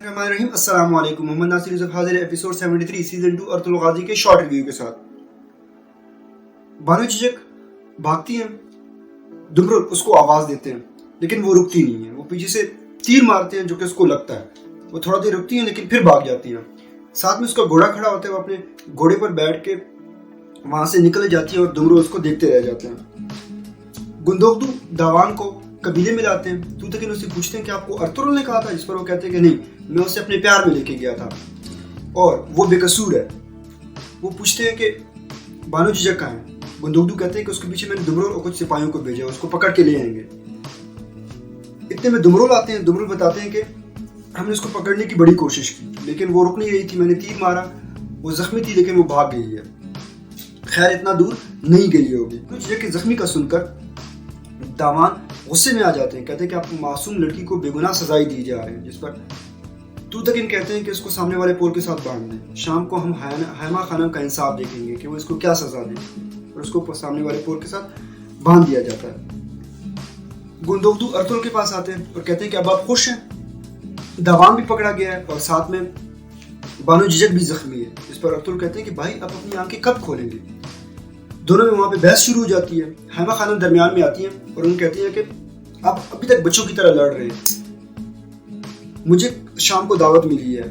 रहीम अस्सलाम वालेकुम। मोहम्मद नासिर यूसुफ हाजिर है एपिसोड 73 सीजन 2 अर्तुल गाजी के शॉर्ट रिव्यू के साथ। बानो झिझक भागती हैं, दुमरुल उसको आवाज देते हैं लेकिन वो रुकती नहीं है। वो पीछे से तीर मारते हैं जो कि उसको लगता है। वो थोड़ा देर रुकती हैं लेकिन फिर भाग जाती हैं। साथ में उसका घोड़ा खड़ा होता है, वो अपने घोड़े पर बैठ के वहां से निकल जाती है और दुमरुल उसको देखते रह जाते हैं। गुंदोगदू दावान को कबीले में लाते हैं। तूतकिन उससे पूछते हैं कि आपको अर्तुगरुल ने कहा था, जिस पर वो कहते हैं कि नहीं, मैं उसे अपने प्यार में लेके गया था और वो बेकसूर है। वो पूछते हैं कि बानो झिझक कहाँ है। गुंदोगदू कहते हैं कि उसके पीछे मैंने दुमरुल और कुछ सिपाहियों को भेजा, उसको पकड़ के ले आएंगे। इतने में दुमरुल आते हैं। दुमरुल बताते हैं कि हमने उसको पकड़ने की बड़ी कोशिश की लेकिन वो रुक नहीं रही थी, मैंने तीर मारा, वो जख्मी थी लेकिन वो भाग गई है। खैर इतना दूर नहीं गई होगी। झिझक के जख्मी का सुनकर दावान गुस्से में आ जाते हैं। कहते हैं कि आप मासूम लड़की को बेगुनाह सजाएं दी जा रहे हैं, जिस पर तूतकिन कहते हैं कि इसको सामने वाले पोल के साथ बांध दें। शाम को हम हैमा खानम का इंसाफ देखेंगे कि वो इसको क्या सजा दें, और उसको सामने वाले पोल के साथ बांध दिया जाता है। गुंदोगदू अर्तुगरुल के पास आते हैं और कहते हैं कि अब आप खुश हैं। दावान भी पकड़ा गया है और साथ में बानो झिझक भी जख्मी है। इस पर अर्तुगरुल कहते हैं कि भाई आप अपनी आंखें कब खोलेंगे। दोनों में वहाँ पे बहस शुरू हो जाती है। हैमा खानम दरमियान में आती हैं और उन्हें कहती हैं कि आप अभी तक बच्चों की तरह लड़ रहे हैं। मुझे शाम को दावत मिली है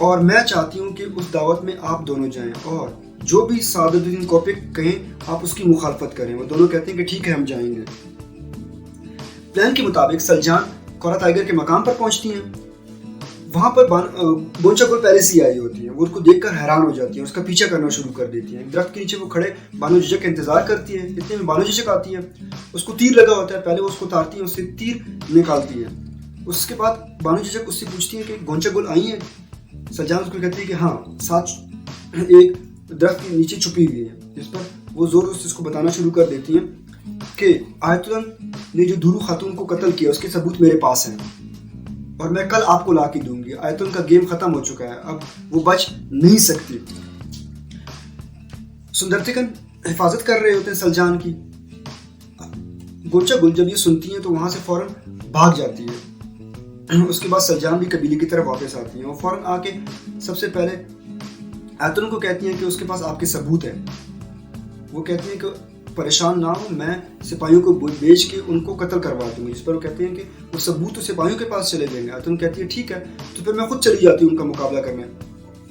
और मैं चाहती हूँ कि उस दावत में आप दोनों जाएं और जो भी सादुद्दीन कोपिक कहें आप उसकी मुखालफत करें। वो दोनों कहते हैं कि ठीक है, हम जाएंगे। प्लान के मुताबिक सलजान कोरा टाइगर के मकाम पर पहुंचती हैं। वहां पर गोंचा गुल पहले से आई होती है। वो उसको देखकर हैरान हो जाती है, उसका पीछा करना शुरू कर देती है। दरख्त के नीचे वो खड़े बानो झिझक का इंतजार करती है। इतने में बानो झिझक आती है, उसको तीर लगा होता है। पहले वो उसको उतारती है, उससे तीर निकालती है। उसके बाद बानो झिझक उससे पूछती है कि गोंचा गुल आई है। सलजान उसको कहती है कि हाँ, साथ एक दरख्त के नीचे छुपी हुई है। जिस पर वो जोर से उसको बताना शुरू कर देती है कि आयतुल्लाह ने जो दुरू खातून को कत्ल किया उसके सबूत मेरे पास हैं और मैं कल आपको ला के दूंगी। आयतुल्लाह का गेम खत्म हो चुका है, अब वो बच नहीं सकती। सुंदरतिकन हिफाजत कर रहे होते हैं सलजान की। गोंचा गुल जब ये सुनती हैं तो वहां से फौरन भाग जाती है। उसके बाद सलजान भी कबीले की तरफ वापस आती है। वो फौरन आके सबसे पहले आयतुल्लाह को कहती हैं कि उसके पास आपके सबूत है। वो कहती हैं कि परेशान ना हो, मैं सिपाहियों को भेज के उनको कत्ल करवा दूंगी। जिस पर वो कहते हैं कि वो सबूत तो सिपाहियों के पास चले जाएंगे। आयतुल्लाह कहती है ठीक है, तो फिर मैं खुद चली जाती हूँ उनका मुकाबला करने,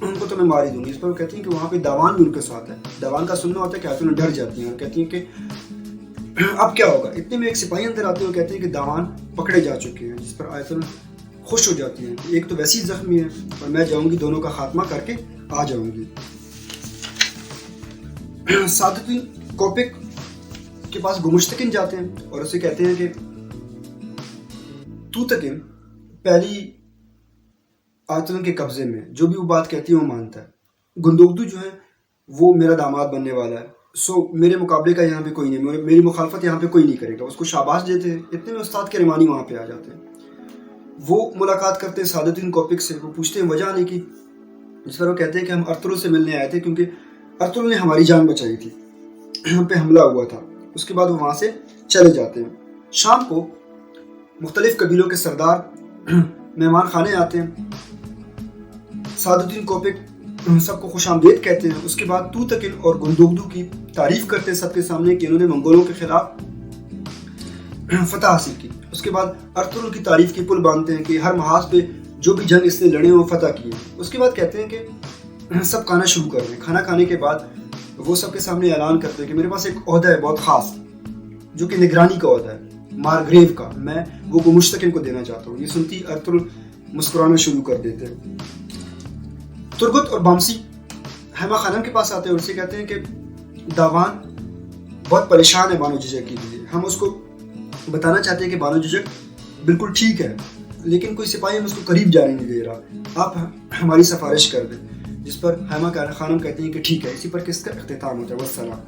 उनको तो मैं मार ही दूंगी। इस पर वो कहती हैं कि वहाँ पे दावान भी उनके साथ है। दावान का सुनना होता है कि आयतुल्लाह डर जाती हैं और कहती हैं कि अब क्या होगा। इतने में एक सिपाही अंदर आते हुए कहते हैं कि दावान पकड़े जा चुके हैं। जिस पर आयतुल्लाह खुश हो जाती हैं कि एक तो वैसे ही जख्मी है और मैं जाऊंगी, दोनों का खात्मा करके आ जाऊंगी। सादुद्दीन कोपिक के पास गुमुश्तकिन जाते हैं और उसे कहते हैं कि तूतकिन पहली आयतुल्लाह के कब्जे में, जो भी वो बात कहती है वो मानता है। गुंदोगदू जो है वो मेरा दामाद बनने वाला है, सो मेरे मुकाबले का यहाँ पे कोई नहीं, मेरी मुखालफत यहाँ पे कोई नहीं करेगा। उसको शाबाश देते हैं। इतने में उस्ताद के रिमानी वहाँ पे आ जाते हैं। वो मुलाकात करते हैं सादुद्दीन कोपिक से। वो पूछते हैं वजह आने की। जिस पर वो कहते हैं कि हम अर्तुगरुल से मिलने आए थे क्योंकि अर्तुगरुल ने हमारी जान बचाई थी, हम पे हमला हुआ था। उसके बाद वो वहाँ से चले जाते हैं। शाम को मुख्तलिफ कबीलों के सरदार मेहमान खाने आते हैं। सादुद्दीन कोपिक सबको खुशामदीद कहते हैं। उसके बाद तूतकिन और गुंदोगदू की तारीफ करते हैं सबके सामने कि इन्होंने मंगोलों के खिलाफ फतह हासिल की। उसके बाद अर्तुगरुल की तारीफ की पुल बांधते हैं कि हर महाज पे जो भी जंग इसने लड़े वो फतह किए। उसके बाद कहते हैं कि सब खाना शुरू कर दें। खाना खाने के बाद वो सबके सामने ऐलान करते हैं कि मेरे पास एक ओहदा है बहुत खास, जो कि निगरानी का ओहदा है, मारग्रेव का, मैं वो गुमुश्तकिन को देना चाहता हूँ। ये सुनती अर्तुगरुल मुस्कुराना शुरू कर देते हैं। तुर्गुत और बामसी हैमा खानम के पास आते हैं और उससे कहते हैं कि दावान बहुत परेशान है बानो झिझक के लिए। हम उसको बताना चाहते हैं कि बानो झिझक बिल्कुल ठीक है लेकिन कोई सिपाही हम उसको करीब जाने नहीं दे रहा, आप हमारी सिफारिश कर दें। जिस पर हैमा खानम कहती हैं कि ठीक है। इसी पर किसका इख्तिताम होता है। वस्सलाम।